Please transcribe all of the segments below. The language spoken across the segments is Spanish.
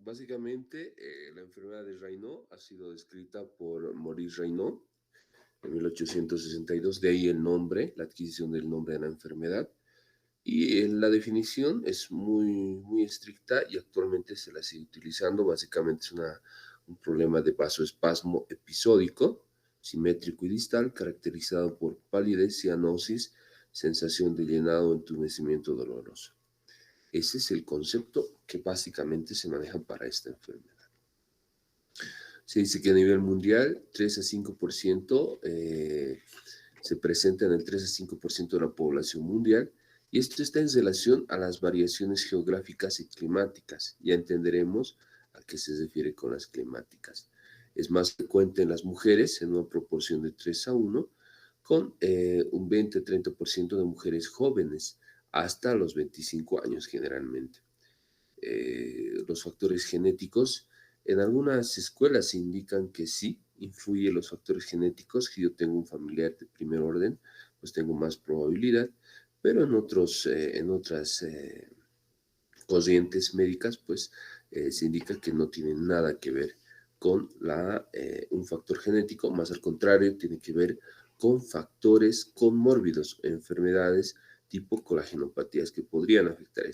Básicamente, la enfermedad de Raynaud ha sido descrita por Maurice Raynaud en 1862, de ahí el nombre, la adquisición del nombre de la enfermedad. Y la definición es muy estricta y actualmente se la sigue utilizando. Básicamente es un problema de vasoespasmo episódico, simétrico y distal, caracterizado por palidez, cianosis, sensación de llenado, entumecimiento doloroso. Ese es el concepto que básicamente se maneja para esta enfermedad. Se dice que a nivel mundial 3 a 5% se presenta en el 3 a 5% de la población mundial, y esto está en relación a las variaciones geográficas y climáticas. Ya entenderemos a qué se refiere con las climáticas. Es más frecuente en las mujeres en una proporción de 3 a 1, con un 20-30% de mujeres jóvenes hasta los 25 años generalmente. Los factores genéticos, en algunas escuelas se indican que sí, influyen los factores genéticos. Si yo tengo un familiar de primer orden, pues tengo más probabilidad, pero en otras corrientes médicas, pues se indica que no tiene nada que ver con un factor genético, más al contrario, tiene que ver con factores comórbidos, enfermedades tipo colagenopatías que podrían afectar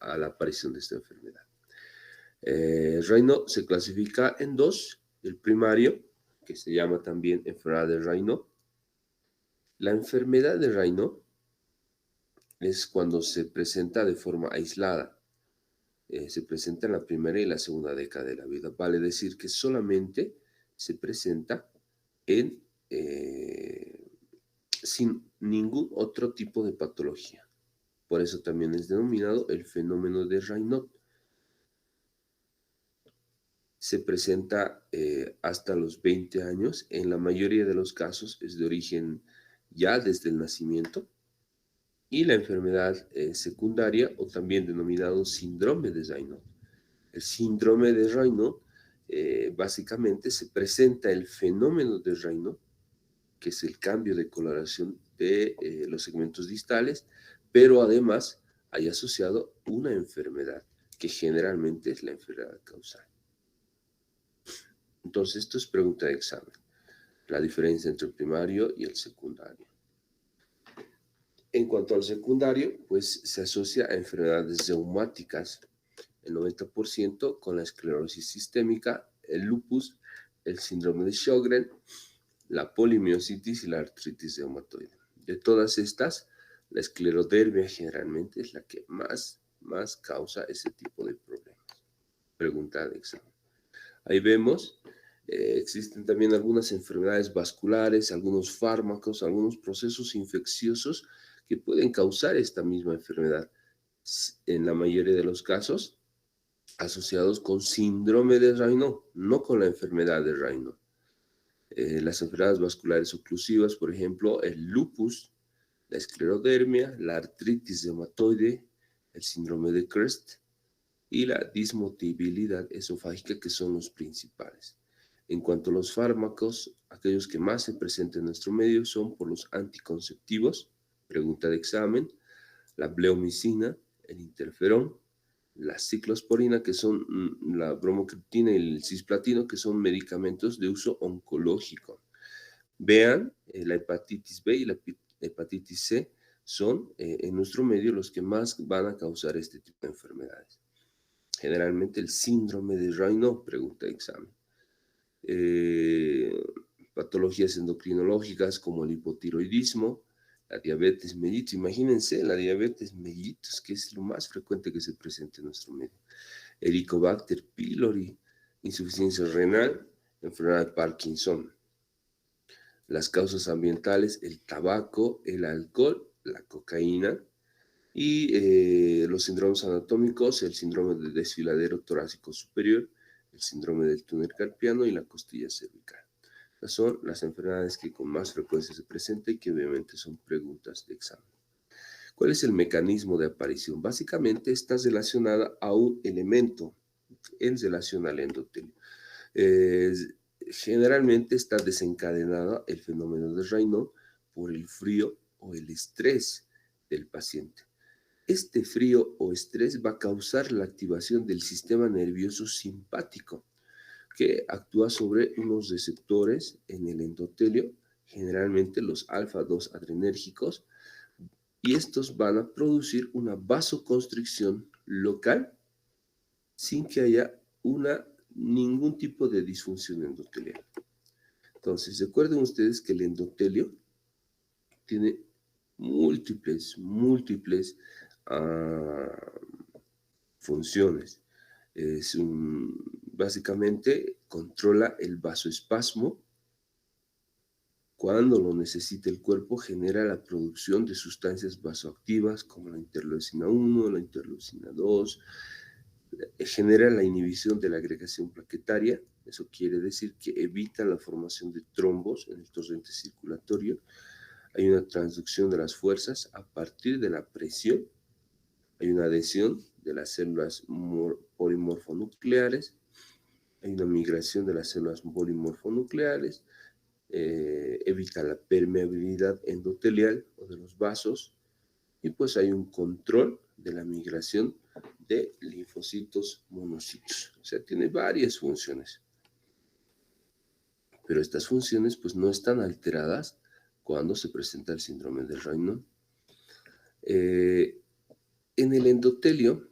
a la aparición de esta enfermedad. Raynaud se clasifica en dos: el primario, que se llama también enfermedad de Raynaud. La enfermedad de Raynaud es cuando se presenta de forma aislada. Se presenta en la primera y la segunda década de la vida. Vale decir que solamente se presenta sin ningún otro tipo de patología. Por eso también es denominado el fenómeno de Raynaud. Se presenta hasta los 20 años. En la mayoría de los casos es de origen ya desde el nacimiento. Y la enfermedad secundaria, o también denominado síndrome de Raynaud. El síndrome de Raynaud, básicamente se presenta el fenómeno de Raynaud, que es el cambio de coloración de los segmentos distales, pero además hay asociado una enfermedad, que generalmente es la enfermedad causal. Entonces, esto es pregunta de examen, la diferencia entre el primario y el secundario. En cuanto al secundario, pues se asocia a enfermedades reumáticas, el 90%, con la esclerosis sistémica, el lupus, el síndrome de Sjögren, la polimiositis y la artritis reumatoide. De todas estas, la esclerodermia generalmente es la que más causa ese tipo de problemas. Pregunta de examen. Ahí vemos, existen también algunas enfermedades vasculares, algunos fármacos, algunos procesos infecciosos que pueden causar esta misma enfermedad. En la mayoría de los casos, asociados con síndrome de Raynaud, no con la enfermedad de Raynaud. Las enfermedades vasculares oclusivas, por ejemplo, el lupus, la esclerodermia, la artritis reumatoide, el síndrome de Crest y la dismotilidad esofágica, que son los principales. En cuanto a los fármacos, aquellos que más se presentan en nuestro medio son por los anticonceptivos, pregunta de examen, la bleomicina, el interferón, la ciclosporina, que son la bromocriptina y el cisplatino, que son medicamentos de uso oncológico. Vean, la hepatitis B y la hepatitis C son en nuestro medio los que más van a causar este tipo de enfermedades. Generalmente el síndrome de Raynaud, pregunta de examen. Patologías endocrinológicas como el hipotiroidismo, la diabetes mellitus. Imagínense la diabetes mellitus, que es lo más frecuente que se presenta en nuestro medio. Helicobacter pylori, insuficiencia renal, enfermedad de Parkinson. Las causas ambientales: el tabaco, el alcohol, la cocaína. Y los síndromes anatómicos: el síndrome del desfiladero torácico superior, el síndrome del túnel carpiano y la costilla cervical. Estas son las enfermedades que con más frecuencia se presentan y que obviamente son preguntas de examen. ¿Cuál es el mecanismo de aparición? Básicamente está relacionada a un elemento en relación al endotelio. Generalmente está desencadenada el fenómeno de Raynaud por el frío o el estrés del paciente. Este frío o estrés va a causar la activación del sistema nervioso simpático, que actúa sobre unos receptores en el endotelio, generalmente los alfa-2 adrenérgicos, y estos van a producir una vasoconstricción local sin que haya ningún tipo de disfunción endotelial. Entonces, recuerden ustedes que el endotelio tiene múltiples funciones. Básicamente controla el vasoespasmo. Cuando lo necesita el cuerpo, genera la producción de sustancias vasoactivas como la interleucina 1, la interleucina 2, genera la inhibición de la agregación plaquetaria. Eso quiere decir que evita la formación de trombos en el torrente circulatorio. Hay una transducción de las fuerzas a partir de la presión. Hay una adhesión de las células polimorfonucleares. Hay una migración de las células polimorfonucleares. Evita la permeabilidad endotelial o de los vasos. Y pues hay un control de la migración de linfocitos monocitos. O sea, tiene varias funciones. Pero estas funciones pues no están alteradas cuando se presenta el síndrome de Raynaud. En el endotelio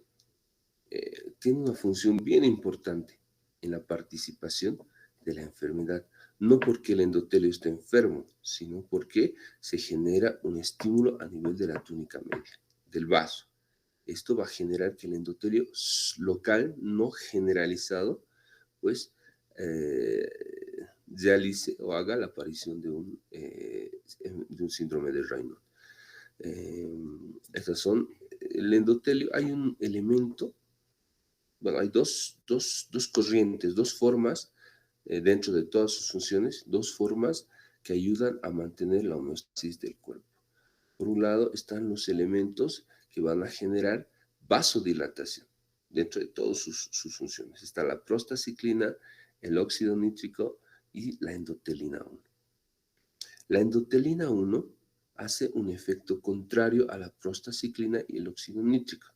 tiene una función bien importante en la participación de la enfermedad. No porque el endotelio esté enfermo, sino porque se genera un estímulo a nivel de la túnica media, del vaso. Esto va a generar que el endotelio local, no generalizado, pues realice o haga la aparición de un síndrome de Raynaud. Estas son el endotelio. Hay un elemento, bueno, hay dos corrientes, dos formas dentro de todas sus funciones, dos formas que ayudan a mantener la homeostasis del cuerpo. Por un lado están los elementos que van a generar vasodilatación dentro de todas sus funciones. Está la prostaciclina, el óxido nítrico y la endotelina 1. La endotelina 1 hace un efecto contrario a la prostaciclina y el óxido nítrico.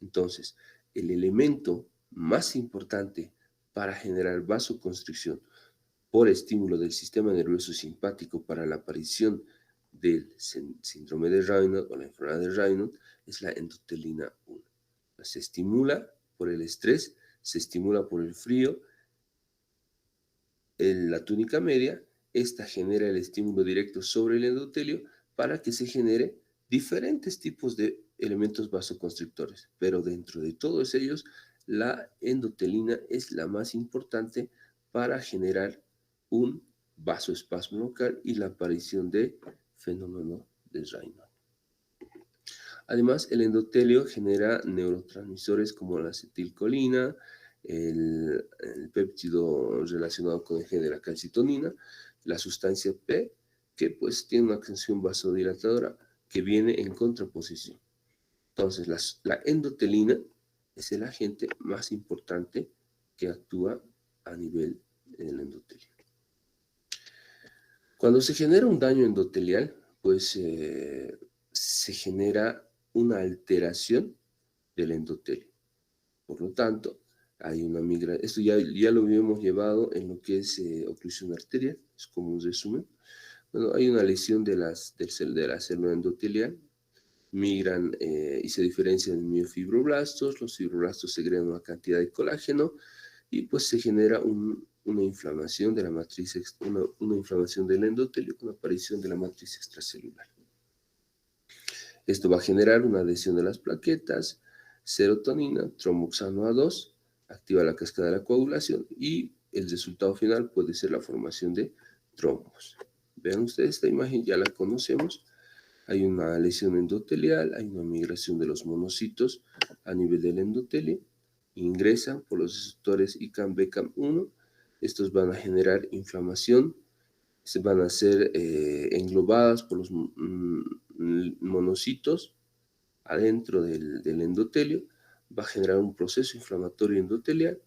Entonces, el elemento más importante para generar vasoconstricción por estímulo del sistema nervioso simpático para la aparición del síndrome de Raynaud o la enfermedad de Raynaud es la endotelina 1. Se estimula por el estrés, se estimula por el frío, la túnica media. Esta genera el estímulo directo sobre el endotelio para que se genere diferentes tipos de elementos vasoconstrictores, pero dentro de todos ellos, la endotelina es la más importante para generar un vasoespasmo local y la aparición de fenómeno de Raynaud. Además, el endotelio genera neurotransmisores como la acetilcolina, el péptido relacionado con el gen de la calcitonina, la sustancia P, que pues tiene una acción vasodilatadora que viene en contraposición. Entonces, la endotelina es el agente más importante que actúa a nivel del endotelio. Cuando se genera un daño endotelial, pues se genera una alteración del endotelio. Por lo tanto, hay una migración. Esto ya lo habíamos llevado en lo que es oclusión arterial, es como un resumen. Bueno, hay una lesión de la célula endotelial, migran y se diferencian en miofibroblastos. Los fibroblastos segregan una cantidad de colágeno y pues se genera una inflamación de la matriz, una inflamación del endotelio con aparición de la matriz extracelular. Esto va a generar una adhesión de las plaquetas, serotonina, tromboxano A2, activa la cascada de la coagulación y el resultado final puede ser la formación de trombos. Vean ustedes esta imagen, ya la conocemos. Hay una lesión endotelial, hay una migración de los monocitos a nivel del endotelio, ingresan por los receptores ICAM-BCAM1, estos van a generar inflamación, se van a ser englobadas por los monocitos adentro del endotelio, va a generar un proceso inflamatorio endotelial,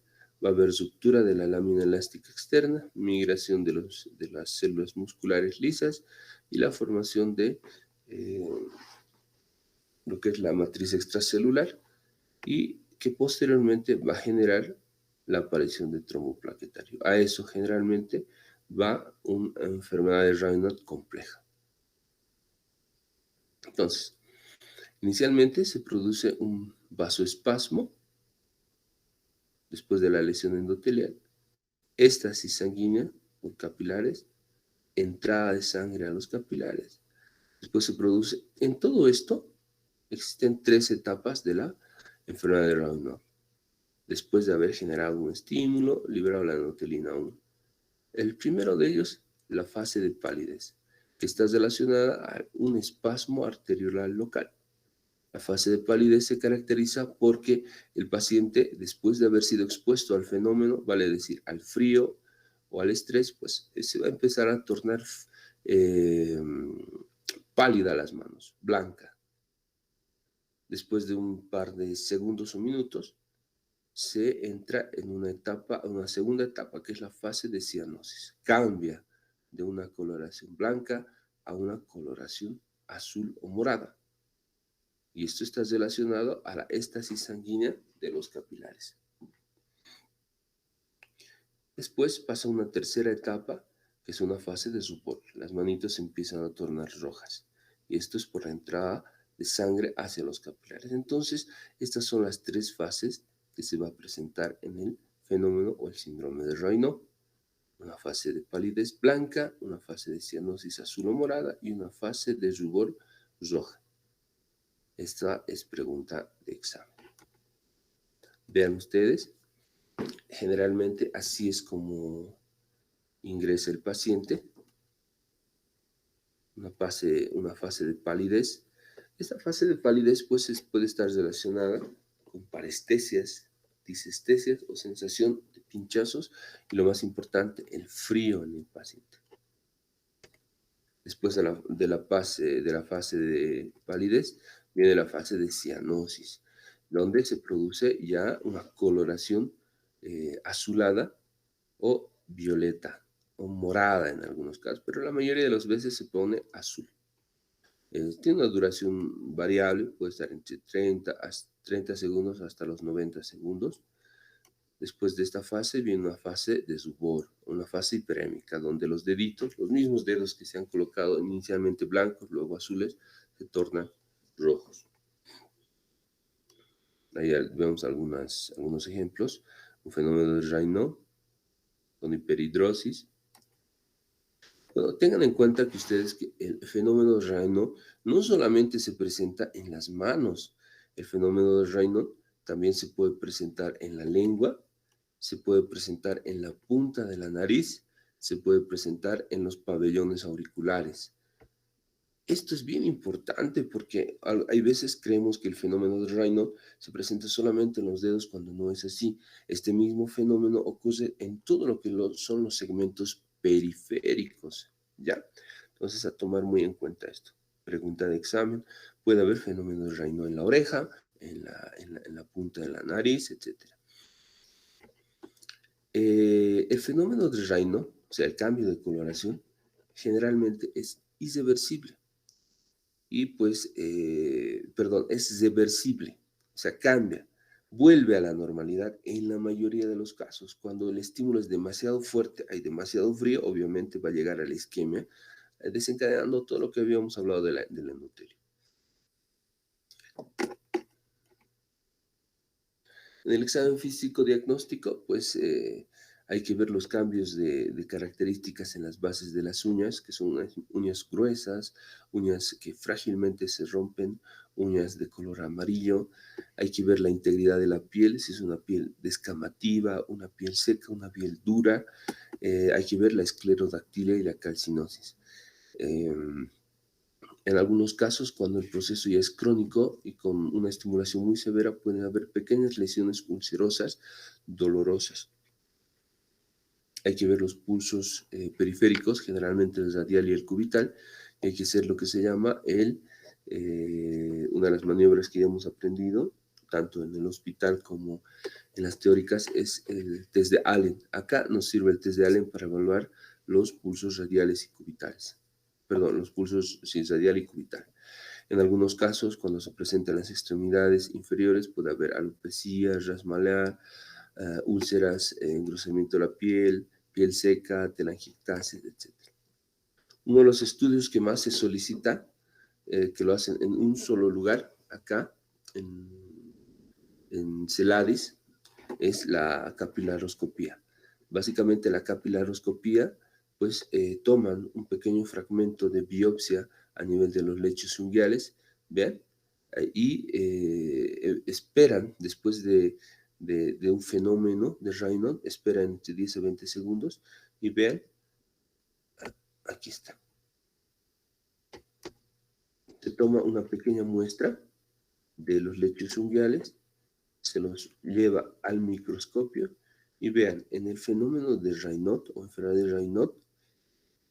va a haber ruptura de la lámina elástica externa, migración de las células musculares lisas y la formación de lo que es la matriz extracelular y que posteriormente va a generar la aparición de trombo plaquetario. A eso generalmente va una enfermedad de Raynaud compleja. Entonces, inicialmente se produce un vasoespasmo después de la lesión endotelial, éstasis sanguínea por capilares, entrada de sangre a los capilares. Después se produce, en todo esto existen 3 etapas de la enfermedad de Raynaud. Después de haber generado un estímulo, liberado la endotelina 1. El primero de ellos, la fase de palidez, que está relacionada a un espasmo arteriolar local. La fase de palidez se caracteriza porque el paciente, después de haber sido expuesto al fenómeno, vale decir, al frío o al estrés, pues se va a empezar a tornar pálida las manos, blanca. Después de un par de segundos o minutos, se entra en una segunda etapa, que es la fase de cianosis. Cambia de una coloración blanca a una coloración azul o morada. Y esto está relacionado a la éstasis sanguínea de los capilares. Después pasa una tercera etapa, que es una fase de rubor. Las manitos se empiezan a tornar rojas. Y esto es por la entrada de sangre hacia los capilares. Entonces, estas son las 3 fases que se va a presentar en el fenómeno o el síndrome de Raynaud. Una fase de palidez blanca, una fase de cianosis azul o morada y una fase de rubor roja. Esta es pregunta de examen. Vean ustedes, generalmente así es como ingresa el paciente. Una fase de palidez. Esta fase de palidez pues puede estar relacionada con parestesias, disestesias o sensación de pinchazos y lo más importante, el frío en el paciente. Después de la fase de palidez viene la fase de cianosis, donde se produce ya una coloración azulada o violeta o morada en algunos casos, pero la mayoría de las veces se pone azul. Tiene una duración variable, puede estar entre 30 segundos hasta los 90 segundos. Después de esta fase viene una fase de rubor, una fase hiperémica, donde los deditos, los mismos dedos que se han colocado inicialmente blancos, luego azules, se tornan rojos. Ahí vemos algunos ejemplos. Un fenómeno de Raynaud con hiperhidrosis. Bueno, tengan en cuenta que ustedes que el fenómeno de Raynaud no solamente se presenta en las manos, el fenómeno de Raynaud también se puede presentar en la lengua, se puede presentar en la punta de la nariz, se puede presentar en los pabellones auriculares. Esto es bien importante porque hay veces creemos que el fenómeno de Raynaud se presenta solamente en los dedos cuando no es así. Este mismo fenómeno ocurre en todo lo que son los segmentos periféricos, ¿ya? Entonces, a tomar muy en cuenta esto. Pregunta de examen, puede haber fenómeno de Raynaud en la oreja, en la punta de la nariz, etc. El fenómeno de Raynaud, o sea, el cambio de coloración, generalmente es irreversible. Y pues, es reversible, o sea, cambia, vuelve a la normalidad en la mayoría de los casos. Cuando el estímulo es demasiado fuerte, hay demasiado frío, obviamente va a llegar a la isquemia, desencadenando todo lo que habíamos hablado del endotelio. En el examen físico diagnóstico, pues hay que ver los cambios de características en las bases de las uñas, que son uñas gruesas, uñas que frágilmente se rompen, uñas de color amarillo. Hay que ver la integridad de la piel, si es una piel descamativa, una piel seca, una piel dura. Hay que ver la esclerodactilia y la calcinosis. En algunos casos, cuando el proceso ya es crónico y con una estimulación muy severa, pueden haber pequeñas lesiones ulcerosas dolorosas. Hay que ver los pulsos periféricos, generalmente el radial y el cubital, y hay que hacer lo que se llama una de las maniobras que ya hemos aprendido, tanto en el hospital como en las teóricas, es el test de Allen. Acá nos sirve el test de Allen para evaluar los pulsos radiales y cubitales. Perdón, los pulsos radial y cubital. En algunos casos, cuando se presentan las extremidades inferiores, puede haber alopecia, ras malar, úlceras, engrosamiento de la piel, piel seca, telangiectasia, etc. Uno de los estudios que más se solicita, que lo hacen en un solo lugar, acá, en Celadis, es la capilaroscopía. Básicamente la capilaroscopía, pues toman un pequeño fragmento de biopsia a nivel de los lechos unguiales, ¿vean? Y esperan, después de un fenómeno de Raynaud, esperan entre 10 a 20 segundos y vean, aquí está. Se toma una pequeña muestra de los lechos unguiales, se los lleva al microscopio y vean, en el fenómeno de Raynaud o enfermedad de Raynaud,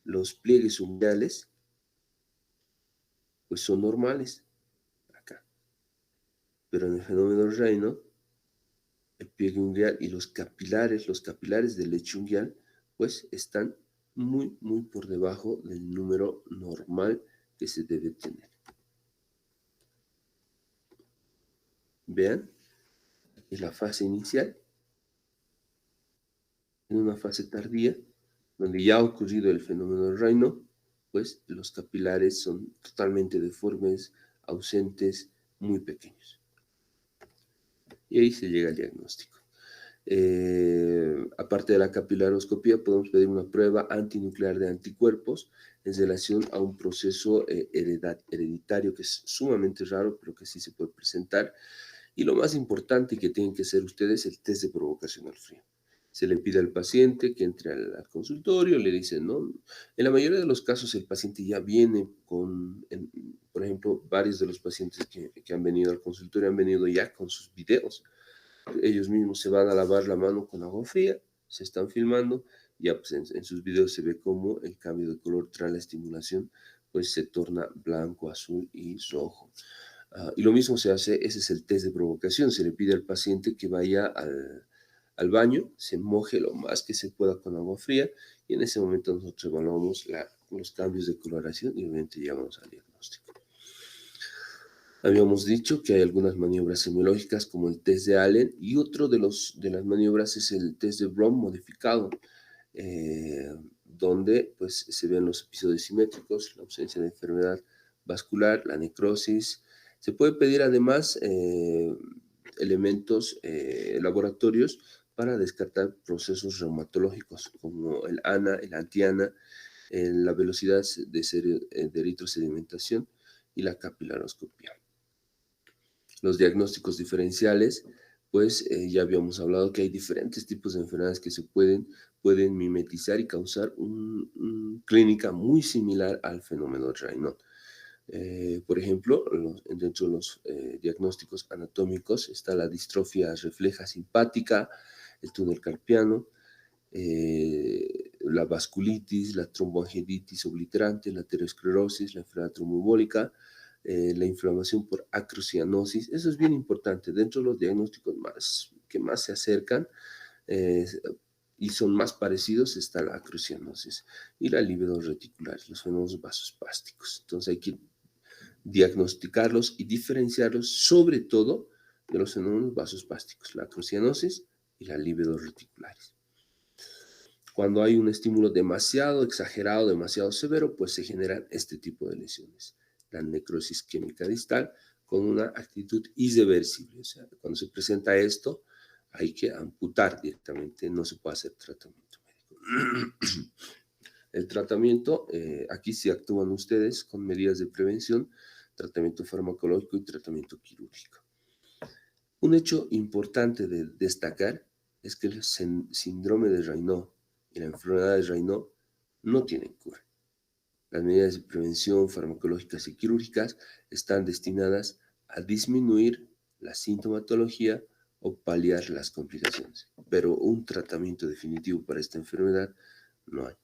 los pliegues unguiales pues son normales acá, pero en el fenómeno de Raynaud, el pliegue unguial y los capilares del lecho unguial, pues están muy por debajo del número normal que se debe tener. Vean, es la fase inicial, en una fase tardía, donde ya ha ocurrido el fenómeno del Raynaud, pues los capilares son totalmente deformes, ausentes, muy pequeños. Y ahí se llega al diagnóstico. Aparte de la capilaroscopía, podemos pedir una prueba antinuclear de anticuerpos en relación a un proceso hereditario que es sumamente raro, pero que sí se puede presentar. Y lo más importante que tienen que hacer ustedes es el test de provocación al frío. Se le pide al paciente que entre al consultorio, le dicen, ¿no? En la mayoría de los casos el paciente ya viene con, por ejemplo, varios de los pacientes que han venido al consultorio han venido ya con sus videos. Ellos mismos se van a lavar la mano con agua fría, se están filmando, ya pues en sus videos se ve cómo el cambio de color tras la estimulación pues se torna blanco, azul y rojo. Y lo mismo se hace, ese es el test de provocación, se le pide al paciente que vaya al baño, se moje lo más que se pueda con agua fría y en ese momento nosotros evaluamos los cambios de coloración y obviamente llegamos al diagnóstico. Habíamos dicho que hay algunas maniobras semiológicas como el test de Allen y otro de las maniobras es el test de Brom modificado, donde pues se ven los episodios simétricos, la ausencia de enfermedad vascular, la necrosis. Se puede pedir además elementos laboratorios para descartar procesos reumatológicos como el ANA, el anti-ANA, la velocidad de eritrosedimentación y la capilaroscopia. Los diagnósticos diferenciales, pues ya habíamos hablado que hay diferentes tipos de enfermedades que se pueden mimetizar y causar una clínica muy similar al fenómeno de Raynaud. Por ejemplo, dentro de los diagnósticos anatómicos está la distrofia refleja simpática, el túnel carpiano, la vasculitis, la tromboangelitis obliterante, la aterosclerosis, la enfermedad tromboembólica, la inflamación por acrocianosis. Eso es bien importante. Dentro de los diagnósticos que más se acercan eh, y son más parecidos está la acrocianosis y la libido reticular, los fenómenos vasospásticos. Entonces hay que diagnosticarlos y diferenciarlos sobre todo de los fenómenos vasospásticos, la acrocianosis y la libido reticulares. Cuando hay un estímulo demasiado exagerado, demasiado severo, pues se generan este tipo de lesiones. La necrosis química distal con una actitud irreversible. O sea, cuando se presenta esto, hay que amputar directamente, no se puede hacer tratamiento médico. El tratamiento, aquí sí actúan ustedes con medidas de prevención, tratamiento farmacológico y tratamiento quirúrgico. Un hecho importante de destacar es que el síndrome de Raynaud y la enfermedad de Raynaud no tienen cura. Las medidas de prevención farmacológicas y quirúrgicas están destinadas a disminuir la sintomatología o paliar las complicaciones, pero un tratamiento definitivo para esta enfermedad no hay.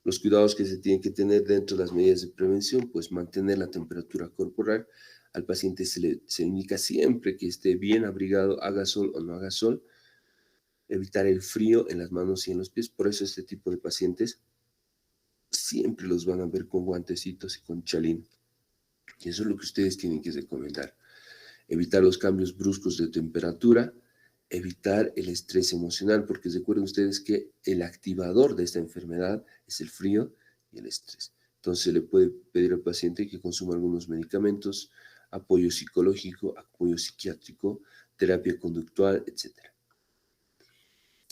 Los cuidados que se tienen que tener dentro de las medidas de prevención, pues mantener la temperatura corporal. Al paciente se le indica siempre que esté bien abrigado, haga sol o no haga sol, evitar el frío en las manos y en los pies. Por eso este tipo de pacientes siempre los van a ver con guantecitos y con chalín. Y eso es lo que ustedes tienen que recomendar. Evitar los cambios bruscos de temperatura, evitar el estrés emocional, porque recuerden ustedes que el activador de esta enfermedad es el frío y el estrés. Entonces le puede pedir al paciente que consuma algunos medicamentos, apoyo psicológico, apoyo psiquiátrico, terapia conductual, etc.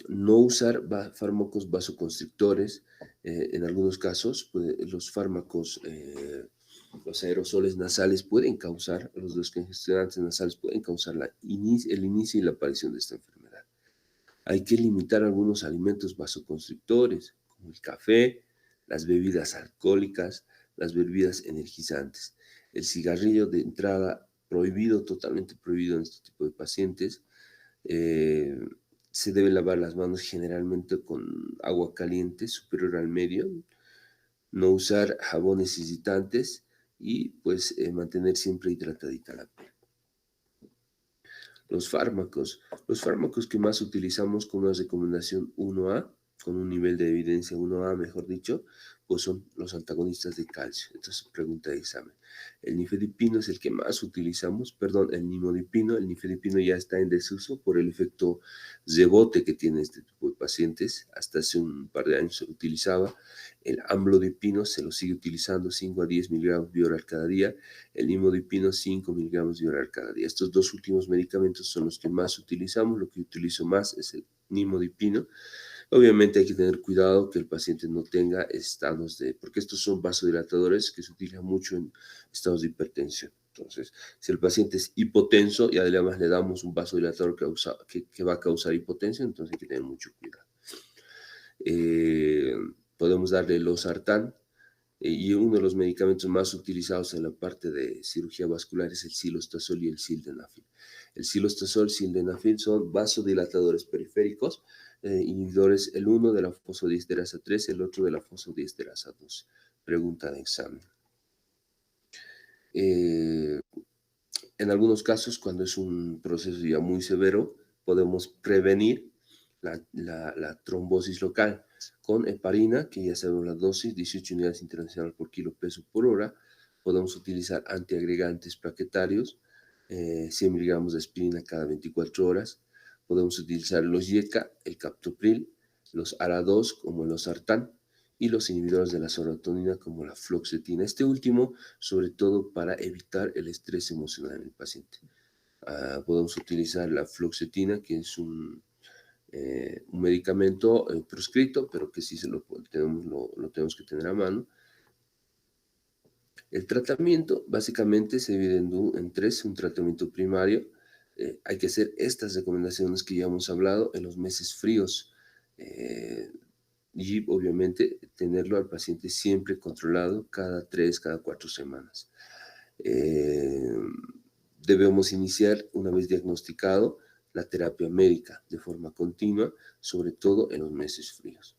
No usar fármacos vasoconstrictores. En algunos casos, los fármacos, los aerosoles nasales pueden causar, los descongestionantes nasales pueden causar el inicio y la aparición de esta enfermedad. Hay que limitar algunos alimentos vasoconstrictores, como el café, las bebidas alcohólicas, las bebidas energizantes. El cigarrillo de entrada prohibido, totalmente prohibido en este tipo de pacientes. Se debe lavar las manos generalmente con agua caliente superior al medio, no usar jabones irritantes y pues mantener siempre hidratadita la piel. Los fármacos que más utilizamos con una recomendación 1A, con un nivel de evidencia 1A, mejor dicho, pues son los antagonistas de calcio. Entonces, pregunta de examen. El nifedipino es el que más utilizamos, perdón, el nimodipino. El nifedipino ya está en desuso por el efecto rebote que tiene este tipo de pacientes. Hasta hace un par de años se utilizaba. El amlodipino se lo sigue utilizando 5 a 10 miligramos bioral cada día. El nimodipino 5 miligramos bioral cada día. Estos dos últimos medicamentos son los que más utilizamos. Lo que utilizo más es el nimodipino. Obviamente hay que tener cuidado que el paciente no tenga estados porque estos son vasodilatadores que se utilizan mucho en estados de hipertensión. Entonces, si el paciente es hipotenso y además le damos un vasodilatador que va a causar hipotensión, entonces hay que tener mucho cuidado. Podemos darle losartán, y uno de los medicamentos más utilizados en la parte de cirugía vascular es el cilostazol y el sildenafil. El cilostazol y el sildenafil son vasodilatadores periféricos, inhibidores, el uno de la fosfodiesterasa 3, el otro de la fosfodiesterasa 2. Pregunta de examen. En algunos casos, cuando es un proceso ya muy severo, podemos prevenir la trombosis local con heparina, que ya sabemos la dosis, 18 unidades internacionales por kilo peso por hora. Podemos utilizar antiagregantes plaquetarios, 100 miligramos de aspirina cada 24 horas. Podemos utilizar los IECA, el captopril, los ARA2 como el losartán y los inhibidores de la serotonina como la fluoxetina. Este último, sobre todo para evitar el estrés emocional en el paciente. Podemos utilizar la fluoxetina, que es un medicamento proscrito, pero que sí lo tenemos que tener a mano. El tratamiento básicamente se divide en tres: un tratamiento primario. Hay que hacer estas recomendaciones que ya hemos hablado en los meses fríos, y obviamente tenerlo al paciente siempre controlado cada 4 semanas. Debemos iniciar, una vez diagnosticado, la terapia médica de forma continua, sobre todo en los meses fríos.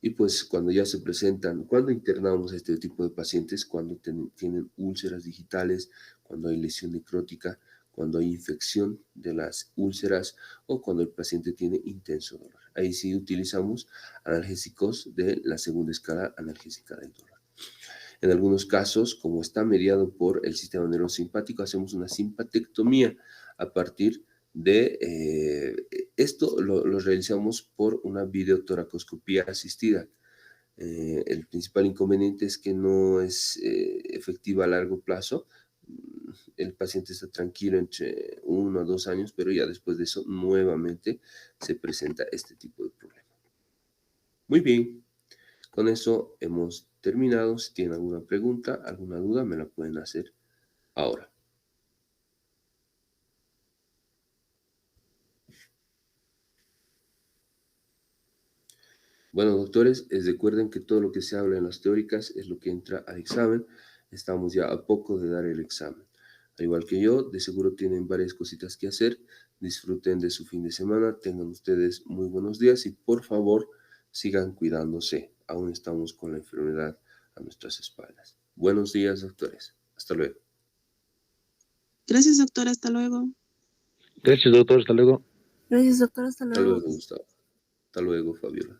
Y pues cuando ya se presentan, cuando internamos a este tipo de pacientes, cuando tienen úlceras digitales, cuando hay lesión necrótica, cuando hay infección de las úlceras o cuando el paciente tiene intenso dolor. Ahí sí utilizamos analgésicos de la segunda escala analgésica del dolor. En algunos casos, como está mediado por el sistema neurosimpático, hacemos una simpatectomía a partir de esto lo realizamos por una videotoracoscopía asistida. El principal inconveniente es que no es efectiva a largo plazo. El paciente está tranquilo entre 1 a 2 años, pero ya después de eso nuevamente se presenta este tipo de problema. Muy bien, con eso hemos terminado. Si tienen alguna pregunta, alguna duda, me la pueden hacer ahora. Bueno, doctores, recuerden que todo lo que se habla en las teóricas es lo que entra al examen. Estamos ya a poco de dar el examen. Al igual que yo, de seguro tienen varias cositas que hacer. Disfruten de su fin de semana. Tengan ustedes muy buenos días y por favor sigan cuidándose. Aún estamos con la enfermedad a nuestras espaldas. Buenos días, doctores. Hasta luego. Gracias, doctor. Hasta luego. Gracias, doctor. Hasta luego. Gracias, doctor. Hasta Hasta luego. luego, Gustavo. Hasta luego, Fabiola.